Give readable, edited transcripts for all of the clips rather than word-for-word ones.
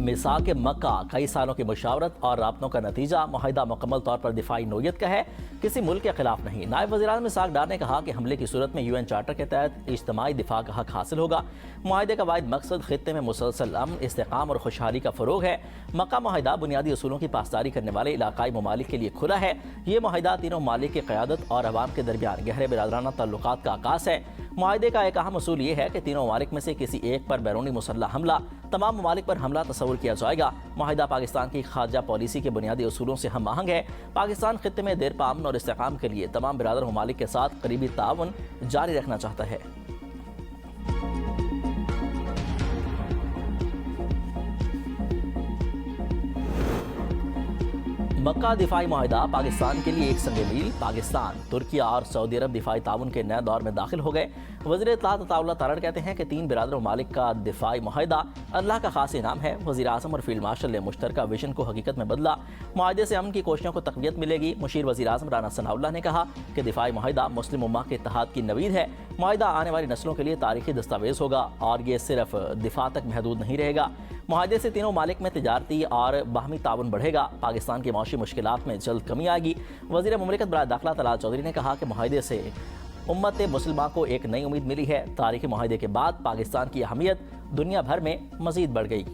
میثاق مکہ کئی سالوں کی مشاورت اور رابطوں کا نتیجہ، معاہدہ مکمل طور پر دفاعی نوعیت کا ہے، کسی ملک کے خلاف نہیں۔ نائب وزیر اعظم اسحاق ڈار نے کہا کہ حملے کی صورت میں UN چارٹر کے تحت اجتماعی دفاع کا حق حاصل ہوگا۔ معاہدے کا واحد مقصد خطے میں مسلسل امن، استحکام اور خوشحالی کا فروغ ہے۔ مکہ معاہدہ بنیادی اصولوں کی پاسداری کرنے والے علاقائی ممالک کے لیے کھلا ہے۔ یہ معاہدہ تینوں ممالک کی قیادت اور عوام کے درمیان گہرے برادرانہ تعلقات کا عکاس ہے۔ معاہدے کا ایک اہم اصول یہ ہے کہ تینوں ممالک میں سے کسی ایک پر بیرونی مسلح حملہ تمام ممالک پر حملہ تصور کیا جائے گا۔ معاہدہ پاکستان کی خارجہ پالیسی کے بنیادی اصولوں سے ہم آہنگ ہے۔ پاکستان خطے میں دیرپا امن اور استحکام کے لیے تمام برادر ممالک کے ساتھ قریبی تعاون جاری رکھنا چاہتا ہے۔ مکہ دفاعی معاہدہ پاکستان کے لیے ایک سنگ میل، پاکستان، ترکیہ اور سعودی عرب دفاعی تعاون کے نئے دور میں داخل ہو گئے۔ وزیر اطلاعات عطاء اللہ تارڑ کہتے ہیں کہ تین برادر ممالک کا دفاعی معاہدہ اللہ کا خاص انعام ہے۔ وزیر اعظم اور فیلڈ مارشل نے مشترکہ ویژن کو حقیقت میں بدلا۔ معاہدے سے امن کی کوششوں کو تقویت ملے گی۔ مشیر وزیر اعظم رانا ثناء اللہ نے کہا کہ دفاعی معاہدہ مسلم امہ کے اتحاد کی نوید ہے۔ معاہدہ آنے والی نسلوں کے لیے تاریخی دستاویز ہوگا اور یہ صرف دفاع تک محدود نہیں رہے گا۔ معاہدے سے تینوں ممالک میں تجارتی اور باہمی تعاون بڑھے گا۔ پاکستان کی معاشی مشکلات میں جلد کمی آئے گی۔ وزیر مملکت برائے داخلہ طلال چودھری نے کہا کہ معاہدے سے امت مسلمہ کو ایک نئی امید ملی ہے۔ تاریخی معاہدے کے بعد پاکستان کی اہمیت دنیا بھر میں مزید بڑھ گئی۔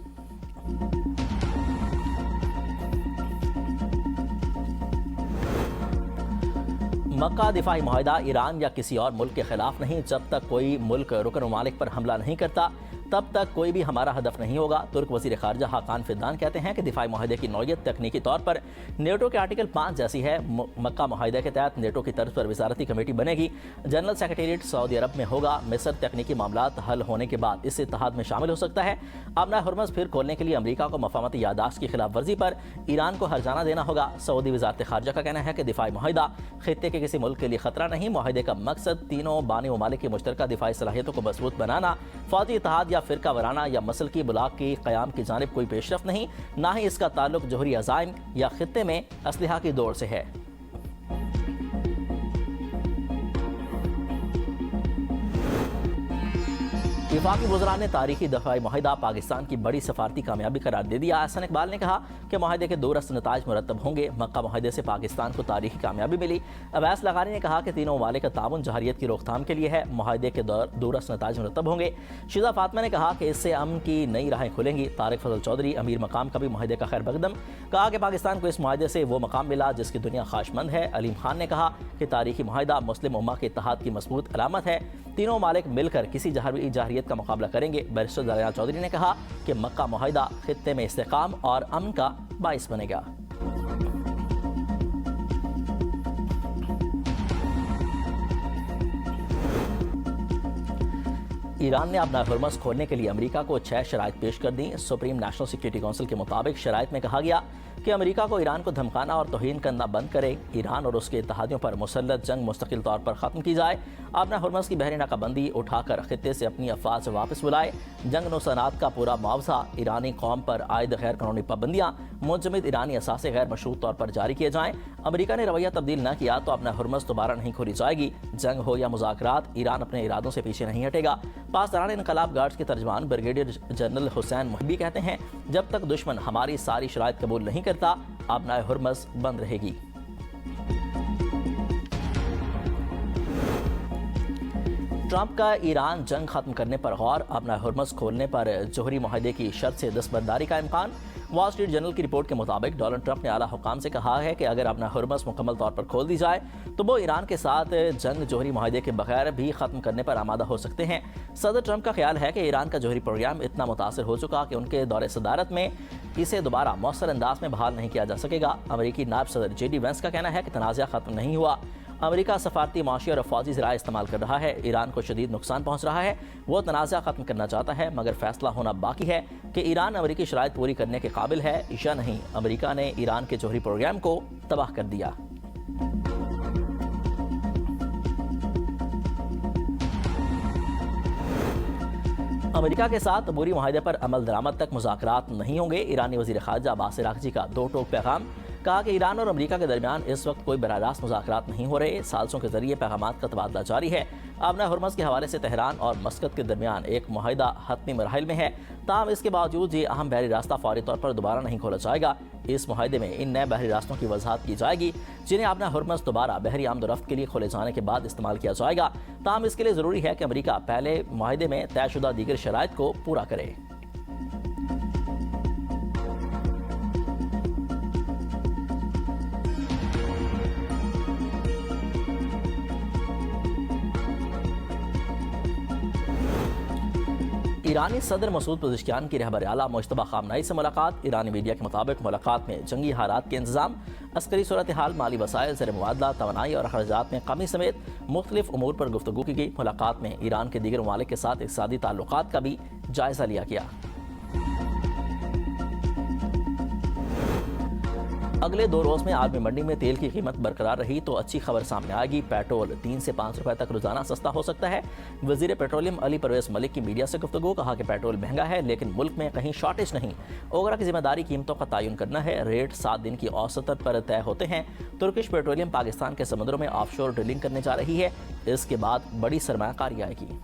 مکہ دفاعی معاہدہ ایران یا کسی اور ملک کے خلاف نہیں۔ جب تک کوئی ملک رکن ممالک پر حملہ نہیں کرتا تب تک کوئی بھی ہمارا ہدف نہیں ہوگا۔ ترک وزیر خارجہ حاکان فدان کہتے ہیں کہ دفاعی معاہدے کی نوعیت تکنیکی طور پر نیٹو کے آرٹیکل 5 جیسی ہے۔ مکہ معاہدے کے تحت نیٹو کی طرز پر وزارتی کمیٹی بنے گی۔ جنرل سیکریٹریٹ سعودی عرب میں ہوگا۔ مصر تکنیکی معاملات حل ہونے کے بعد اس اتحاد میں شامل ہو سکتا ہے۔ آبنائے ہرمز پھر کھولنے کے لیے امریکہ کو مفاہمتی یادداشت کی خلاف ورزی پر ایران کو ہرجانہ دینا ہوگا۔ سعودی وزارت خارجہ کا کہنا ہے کہ دفاعی معاہدہ خطے کے کسی ملک کے لیے خطرہ نہیں۔ معاہدے کا مقصد تینوں بانی ممالک کی مشترکہ دفاعی صلاحیتوں کو مضبوط بنانا، فوجی اتحاد یا فرقہ وارانہ یا مسلکی بلاک کی قیام کی جانب کوئی پیش رفت نہیں، نہ ہی اس کا تعلق جوہری عزائم یا خطے میں اسلحہ کی دوڑ سے ہے۔ وفاقی وزراء نے تاریخی دفاعی معاہدہ پاکستان کی بڑی سفارتی کامیابی قرار دے دیا۔ احسن اقبال نے کہا کہ معاہدے کے دورست نتائج مرتب ہوں گے۔ مکہ معاہدے سے پاکستان کو تاریخی کامیابی ملی۔ اویس لغاری نے کہا کہ تینوں ممالک کا تعاون جہریت کی روک تھام کے لیے ہے۔ معاہدے کے دورست نتائج مرتب ہوں گے۔ شیزہ فاطمہ نے کہا کہ اس سے امن کی نئی راہیں کھلیں گی۔ طارق فضل چودھری امیر مقام کا بھی معاہدے کا خیر مقدم، کہا کہ پاکستان کو اس معاہدے سے وہ مقام ملا جس کی دنیا خواہشمند ہے۔ علیم خان نے کہا کہ تاریخی معاہدہ مسلم امہ کے اتحاد کی مضبوط علامت ہے۔ تینوں ممالک مل کر کسی جہریت کا مقابلہ کریں گے۔ بیرسٹر دریال چودھری نے کہا کہ مکہ معاہدہ خطے میں استحکام اور امن کا باعث بنے گا۔ ایران نے اپنا ہرمز کھولنے کے لیے امریکہ کو 6 شرائط پیش کر دیں۔ سپریم نیشنل سیکورٹی کونسل کے مطابق شرائط میں کہا گیا کہ امریکہ کو ایران کو دھمکانا اور توہین کرنا بند کرے، ایران اور اس کے اتحادیوں پر مسلط جنگ مستقل طور پر ختم کی جائے، اپنا ہرمز کی بحری ناکہ بندی اٹھا کر خطے سے اپنی افواج واپس بلائے، جنگ نوسانات کا پورا معاوضہ، ایرانی قوم پر عائد غیر قانونی پابندیاں منجمد ایرانی اثاثے غیر مشروط طور پر جاری کیے جائیں۔ امریکہ نے رویہ تبدیل نہ کیا تو اپنا ہرمز دوبارہ نہیں کھولی جائے گی۔ جنگ ہو یا مذاکرات، ایران اپنے ارادوں سے پیچھے نہیں ہٹے گا۔ پاسداران انقلاب گارڈز کے ترجمان بریگیڈیئر جنرل حسین محبی کہتے ہیں جب تک دشمن ہماری ساری شرائط قبول نہیں کرتا آبنائے ہرمز بند رہے گی۔ ٹرمپ کا ایران جنگ ختم کرنے پر غور، آبنائے ہرمز کھولنے پر جوہری معاہدے کی شرط سے دستبرداری کا امکان۔ وال اسٹریٹ جرنل کی رپورٹ کے مطابق ڈونلڈ ٹرمپ نے اعلیٰ حکام سے کہا ہے کہ اگر آبنائے ہرمز مکمل طور پر کھول دی جائے تو وہ ایران کے ساتھ جنگ جوہری معاہدے کے بغیر بھی ختم کرنے پر آمادہ ہو سکتے ہیں۔ صدر ٹرمپ کا خیال ہے کہ ایران کا جوہری پروگرام اتنا متاثر ہو چکا کہ ان کے دور صدارت میں اسے دوبارہ مؤثر انداز میں بحال نہیں کیا جا سکے گا۔ امریکی نائب صدر JD وینس کا کہنا ہے کہ تنازع ختم نہیں ہوا، امریکہ سفارتی، معاشی اور فوجی ذرائع استعمال کر رہا ہے، ایران کو شدید نقصان پہنچ رہا ہے، وہ تنازع ختم کرنا چاہتا ہے مگر فیصلہ ہونا باقی ہے کہ ایران امریکی شرائط پوری کرنے کے قابل ہے یا نہیں۔ امریکہ نے ایران کے جوہری پروگرام کو تباہ کر دیا۔ امریکہ کے ساتھ عبوری معاہدے پر عمل درآمد تک مذاکرات نہیں ہوں گے۔ ایرانی وزیر خارجہ عباس عراقچی کا دو ٹوک پیغام، کہا کہ ایران اور امریکہ کے درمیان اس وقت کوئی براہ راست مذاکرات نہیں ہو رہے، ثالثوں کے ذریعے پیغامات کا تبادلہ جاری ہے۔ آبنہ ہرمز کے حوالے سے تہران اور مسقط کے درمیان ایک معاہدہ حتمی مراحل میں ہے، تاہم اس کے باوجود یہ اہم بحری راستہ فوری طور پر دوبارہ نہیں کھولا جائے گا۔ اس معاہدے میں ان نئے بحری راستوں کی وضاحت کی جائے گی جنہیں آبنہ ہرمز دوبارہ بحری آمد و رفت کے لیے کھولے جانے کے بعد استعمال کیا جائے گا، تاہم اس کے لیے ضروری ہے کہ امریکہ پہلے معاہدے میں طے شدہ دیگر شرائط کو پورا کرے۔ ایرانی صدر مسعود پزشکیان کی رہبر اعلیٰ مجتبیٰ خامنہئی سے ملاقات۔ ایرانی میڈیا کے مطابق ملاقات میں جنگی حالات کے انتظام، عسکری صورتحال، مالی وسائل، زیر مبادلہ، توانائی اور اخراجات میں کمی سمیت مختلف امور پر گفتگو کی گئی۔ ملاقات میں ایران کے دیگر ممالک کے ساتھ اقتصادی تعلقات کا بھی جائزہ لیا گیا۔ اگلے 2 روز میں عالمی منڈی میں تیل کی قیمت برقرار رہی تو اچھی خبر سامنے آئے گی۔ پیٹرول 3 سے 5 روپے تک روزانہ سستا ہو سکتا ہے۔ وزیر پیٹرولیم علی پرویز ملک کی میڈیا سے گفتگو، کہا کہ پیٹرول مہنگا ہے لیکن ملک میں کہیں شارٹیج نہیں۔ اوگرا کی ذمہ داری قیمتوں کا تعین کرنا ہے۔ ریٹ 7 دن کی اوسط پر طے ہوتے ہیں۔ ترکش پیٹرولیم پاکستان کے سمندروں میں آف شور ڈرلنگ کرنے جا رہی ہے، اس کے بعد بڑی سرمایہ کاری آئے گی۔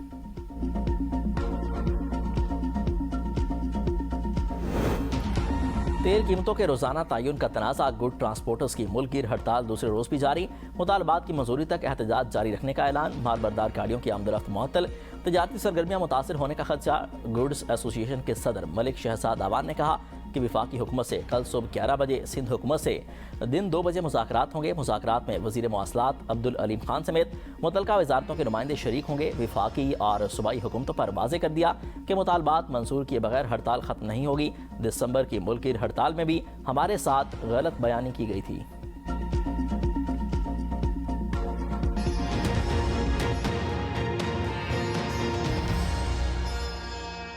تیل قیمتوں کے روزانہ تعین کا تنازع، گڈ ٹرانسپورٹرز کی ملک گیر ہڑتال دوسرے روز بھی جاری، مطالبات کی منظوری تک احتجاج جاری رکھنے کا اعلان، مال بردار گاڑیوں کی آمد و رفت معطل، تجارتی سرگرمیاں متاثر ہونے کا خدشہ۔ گڈز ایسوسی ایشن کے صدر ملک شہزاد آوان نے کہا کہ وفاقی حکومت سے کل صبح 11 بجے، سندھ حکومت سے دن 2 بجے مذاکرات ہوں گے۔ مذاکرات میں وزیر مواصلات عبدالعلیم خان سمیت متعلقہ وزارتوں کے نمائندے شریک ہوں گے۔ وفاقی اور صوبائی حکومتوں پر واضح کر دیا کہ مطالبات منظور کیے بغیر ہڑتال ختم نہیں ہوگی۔ دسمبر کی ملک گیر ہڑتال میں بھی ہمارے ساتھ غلط بیانی کی گئی تھی۔